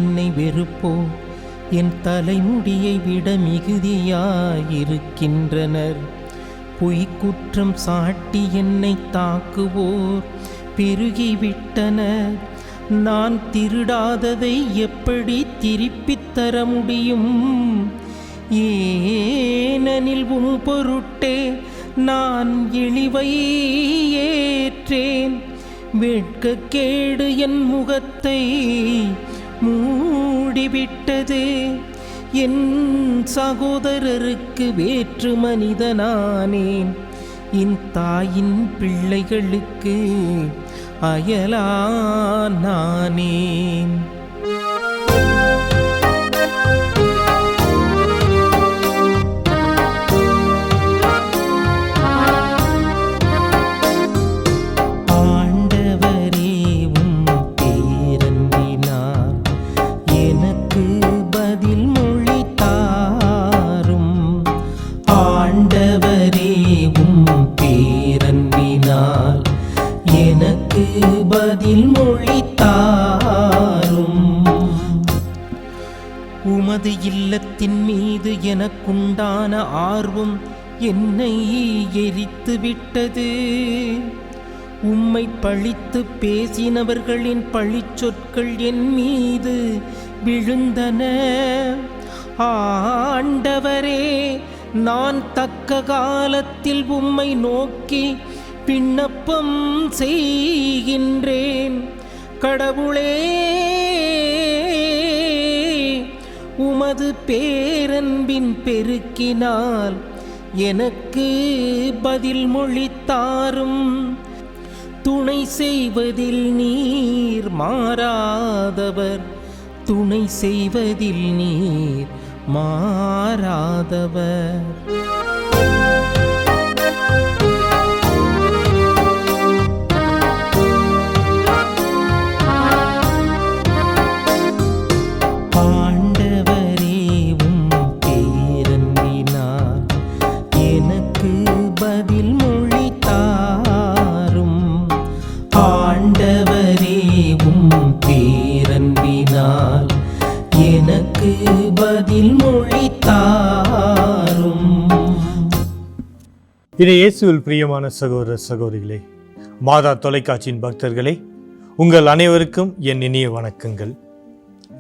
என்னை வெறுப்போர் என் தலைமுடியை விட மிகுதியாயிருக்கின்றனர். பொய்க்குற்றம் சாட்டி என்னை தாக்குவோர் பெருகிவிட்டனர். நான் திருடாததை எப்படி திருப்பித் தர முடியும்? ஏனெனில் உன் பொருட்டே நான் இழிவை ஏற்றேன். வெட்கக்கேடு என் முகத்தை மூடிவிட்டது. என் சகோதரருக்கு வேற்று மனிதனானேன். என் தாயின் பிள்ளைகளுக்கு அயலானானேன். உமது இல்லத்தின் மீது எனக்குண்டான ஆர்வம் என்னை எரித்துவிட்டது. உம்மை பழித்து பேசினவர்களின் பழிச்சொற்கள் என் மீது விழுந்தன. ஆண்டவரே, நான் தக்க காலத்தில் உம்மை நோக்கி விண்ணப்பம் செய்கின்றேன். கடவுளே, உமது பேரன்பின் பெருக்கினால் எனக்கு பதில் மொழித்தாரும். துணை செய்வதில் நீர் மாறாதவர், துணை செய்வதில் நீர் மாறாதவர். இதை இயேசுவில் பிரியமான சகோதர சகோதரிகளே, மாதா தொலைக்காட்சியின் பக்தர்களே, உங்கள் அனைவருக்கும் என் இனிய வணக்கங்கள்.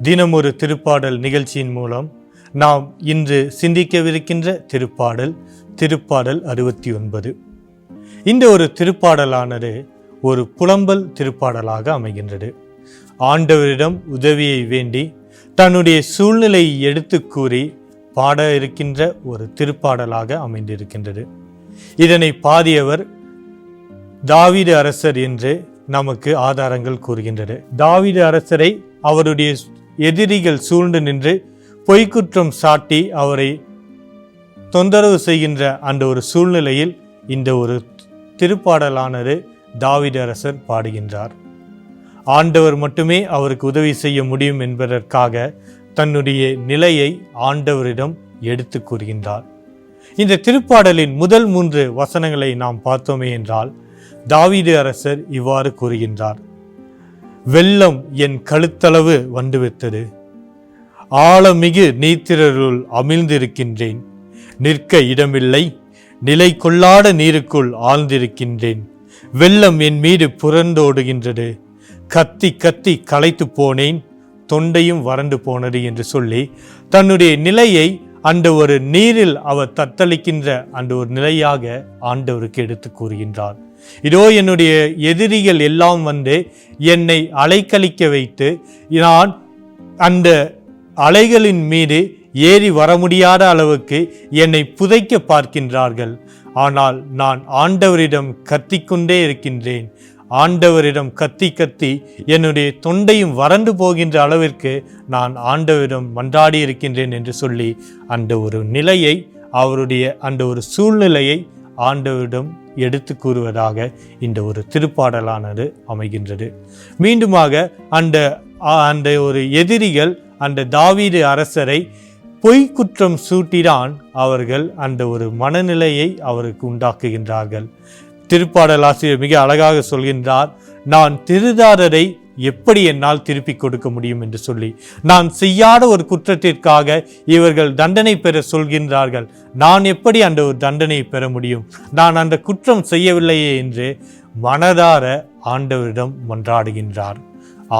தினம் ஒரு திருப்பாடல் நிகழ்ச்சியின் மூலம் நாம் இன்று சிந்திக்கவிருக்கின்ற திருப்பாடல் 69. இந்த ஒரு திருப்பாடலானது ஒரு புலம்பல் திருப்பாடலாக அமைகின்றது. ஆண்டவரிடம் உதவியை வேண்டி தன்னுடைய சூழ்நிலையை எடுத்து கூறி பாட இருக்கின்ற ஒரு திருப்பாடலாக அமைந்திருக்கின்றது. இதனை பாடியவர் தாவீது அரசர் என்று நமக்கு ஆதாரங்கள் கூறுகின்றது. தாவீது அரசரை அவருடைய எதிரிகள் சூழ்ந்து நின்று பொய்க்குற்றம் சாட்டி அவரை தொந்தரவு செய்கின்ற அந்த ஒரு சூழ்நிலையில் இந்த ஒரு திருப்பாடலானது தாவீது அரசர் பாடுகின்றார். ஆண்டவர் மட்டுமே அவருக்கு உதவி செய்ய முடியும் என்பதற்காக தன்னுடைய நிலையை ஆண்டவரிடம் எடுத்து கூறுகின்றார். இந்த திருப்பாடலின் முதல் 3 வசனங்களை நாம் பார்த்தோமே என்றால், தாவீது அரசர் இவ்வாறு கூறுகின்றார்: வெள்ளம் என் கழுத்தளவு வந்துவிட்டது, ஆழமிகு நீத்திரருள் அமிழ்ந்திருக்கின்றேன், நிற்க இடமில்லை, நிலை கொள்ளாத நீருக்குள் ஆழ்ந்திருக்கின்றேன், வெள்ளம் என் மீது புரண்டோடுகின்றது, கத்தி கத்தி களைத்து போனேன், தொண்டையும் வறண்டு போனது என்று சொல்லி தன்னுடைய நிலையை அந்த ஒரு நீரில் அவர் தத்தளிக்கின்ற அந்த ஒரு நிலையாக ஆண்டவருக்கு எடுத்து கூறுகின்றார். இதோ என்னுடைய எதிரிகள் எல்லாம் வந்து என்னை அலைக்கழிக்க வைத்து நான் அந்த அலைகளின் மீது ஏறி வர முடியாத அளவுக்கு என்னை புதைக்க பார்க்கின்றார்கள். ஆனால் நான் ஆண்டவரிடம் கத்திக்கொண்டே இருக்கின்றேன். ஆண்டவரிடம் கத்தி கத்தி என்னுடைய தொண்டையும் வறண்டு போகின்ற அளவிற்கு நான் ஆண்டவரிடம் மன்றாடி இருக்கின்றேன் என்று சொல்லி அந்த ஒரு நிலையை, அவருடைய அந்த ஒரு சூழ்நிலையை ஆண்டவரிடம் எடுத்து கூறுவதாக இந்த ஒரு திருப்பாடலானது அமைகின்றது. மீண்டுமாக அந்த ஒரு எதிரிகள் அந்த தாவீது அரசரை பொய்க்குற்றம் சூட்டிதான் அவர்கள் அந்த ஒரு மனநிலையை அவருக்கு உண்டாக்குகின்றார்கள். திருப்பாடல் ஆசிரியர் மிக அழகாக சொல்கின்றார்: நான் திருடாததை எப்படி என்னால் திருப்பி கொடுக்க முடியும் என்று சொல்லி, நான் செய்யாத ஒரு குற்றத்திற்காக இவர்கள் தண்டனை பெற சொல்கின்றார்கள், நான் எப்படி அந்த ஒரு தண்டனையை பெற முடியும், நான் அந்த குற்றம் செய்யவில்லையே என்று மனதார ஆண்டவரிடம் மன்றாடுகின்றார்.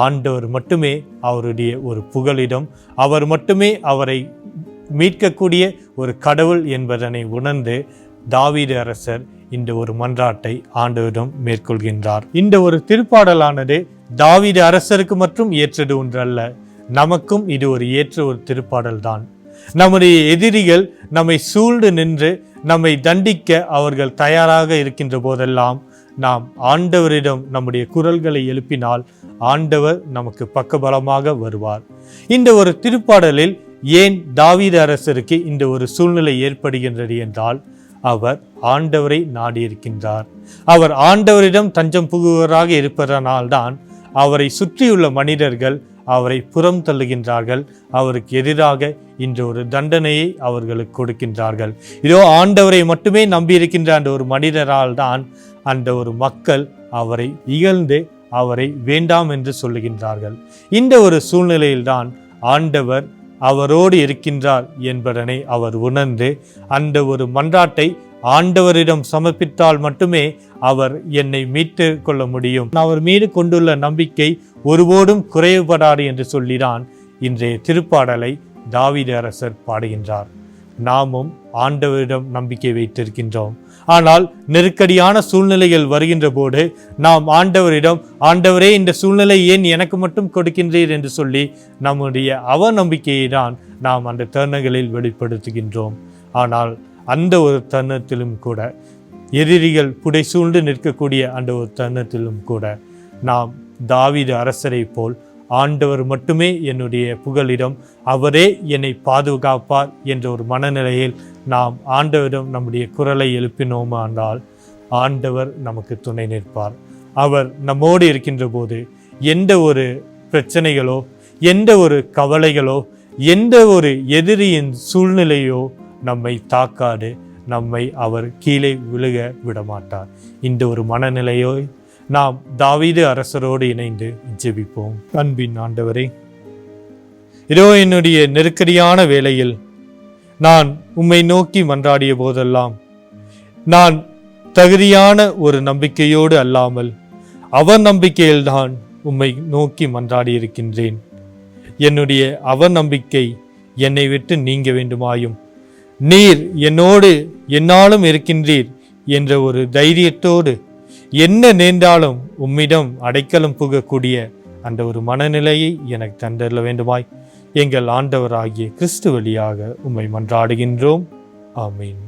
ஆண்டவர் மட்டுமே அவருடைய ஒரு புகலிடம், அவர் மட்டுமே அவரை மீட்கக்கூடிய ஒரு கடவுள் என்பதனை உணர்ந்து தாவீது அரசர் இந்த ஒரு மன்றாட்டை ஆண்டவரிடம் மேற்கொள்கின்றார். இந்த ஒரு திருப்பாடலானது தாவீது அரசருக்கு மட்டும் ஏற்றது ஒன்றல்ல, நமக்கும் இது ஒரு ஏற்ற ஒரு திருப்பாடல் தான். நம்முடைய எதிரிகள் நம்மை சூழ்ந்து நின்று நம்மை தண்டிக்க அவர்கள் தயாராக இருக்கின்ற போதெல்லாம் நாம் ஆண்டவரிடம் நம்முடைய குரல்களை எழுப்பினால் ஆண்டவர் நமக்கு பக்கபலமாக வருவார். இந்த ஒரு திருப்பாடலில் ஏன் தாவீது அரசருக்கு இந்த ஒரு சூழ்நிலை ஏற்படுகின்றது என்றால், அவர் ஆண்டவரை நாடியிருக்கின்றார். அவர் ஆண்டவரிடம் தஞ்சம் புகுவராக இருப்பதனால்தான் அவரை சுற்றியுள்ள மனிதர்கள் அவரை புறம் தள்ளுகின்றார்கள், அவருக்கு எதிராக இன்று ஒரு தண்டனையை அவர்களுக்கு கொடுக்கின்றார்கள். இதோ ஆண்டவரை மட்டுமே நம்பியிருக்கின்ற அந்த ஒரு மனிதரால் தான் அந்த ஒரு மக்கள் அவரை இகழ்ந்து அவரை வேண்டாம் என்று சொல்லுகின்றார்கள். இந்த ஒரு சூழ்நிலையில்தான் ஆண்டவர் அவரோடு இருக்கின்றார் என்பதனை அவர் உணர்ந்து அந்த ஒரு மன்றாட்டை ஆண்டவரிடம் சமர்ப்பித்தால் மட்டுமே அவர் என்னை மீட்டு கொள்ள முடியும், அவர் மீது கொண்டுள்ள நம்பிக்கை ஒருபோதும் குறைவுபடாது என்று சொல்லிதான் இன்றைய திருப்பாடலை தாவீது அரசர் பாடுகின்றார். நாமும் ஆண்டவரிடம் நம்பிக்கை வைத்திருக்கின்றோம். ஆனால் நெருக்கடியான சூழ்நிலைகள் வருகின்ற போது நாம் ஆண்டவரிடம், ஆண்டவரே இந்த சூழ்நிலை ஏன் எனக்கு மட்டும் கொடுக்கின்றீர் என்று சொல்லி நம்முடைய அவநம்பிக்கையை தான் நாம் அந்த தருணங்களில் வெளிப்படுத்துகின்றோம். ஆனால் அந்த ஒரு தருணத்திலும் கூட, எதிரிகள் புடைசூழ்ந்து நிற்கக்கூடிய அந்த ஒரு தருணத்திலும் கூட, நாம் தாவீது அரசரை போல் ஆண்டவர் மட்டுமே என்னுடைய புகலிடம், அவரே என்னை பாதுகாப்பார் என்ற ஒரு மனநிலையில் நாம் ஆண்டவரிடம் நம்முடைய குரலை எழுப்பினோமானால் ஆண்டவர் நமக்கு துணை நிற்பார். அவர் நம்மோடு இருக்கின்ற போது எந்த ஒரு பிரச்சனைகளோ, எந்த ஒரு கவலைகளோ, எந்த ஒரு எதிரியின் சூழ்நிலையோ நம்மை தாக்காது, நம்மை அவர் கீழே விழுக விடமாட்டார். இந்த ஒரு மனநிலையோ நாம் தாவீது அரசரோடு இணைந்து ஜெபிப்போம். அன்பின் ஆண்டவரே, இதோ என்னுடைய நெருக்கடியான வேளையில் நான் உம்மை நோக்கி மன்றாடிய போதெல்லாம் நான் தகுதியான ஒரு நம்பிக்கையோடு அல்லாமல் அவநம்பிக்கையில்தான் உம்மை நோக்கி மன்றாடியிருக்கின்றேன். என்னுடைய அவநம்பிக்கை என்னை விட்டு நீங்க வேண்டுமாயும், நீர் என்னோடு என்னாலும் இருக்கின்றீர் என்ற ஒரு தைரியத்தோடு என்ன நேர்ந்தாலும் உம்மிடம் அடைக்கலம் புகக்கூடிய அந்த ஒரு மனநிலையை எனக்கு தந்தரல வேண்டுமாய் எங்கள் ஆண்டவராகிய கிறிஸ்து வழியாக உம்மை மன்றாடுகின்றோம். ஆமீன்.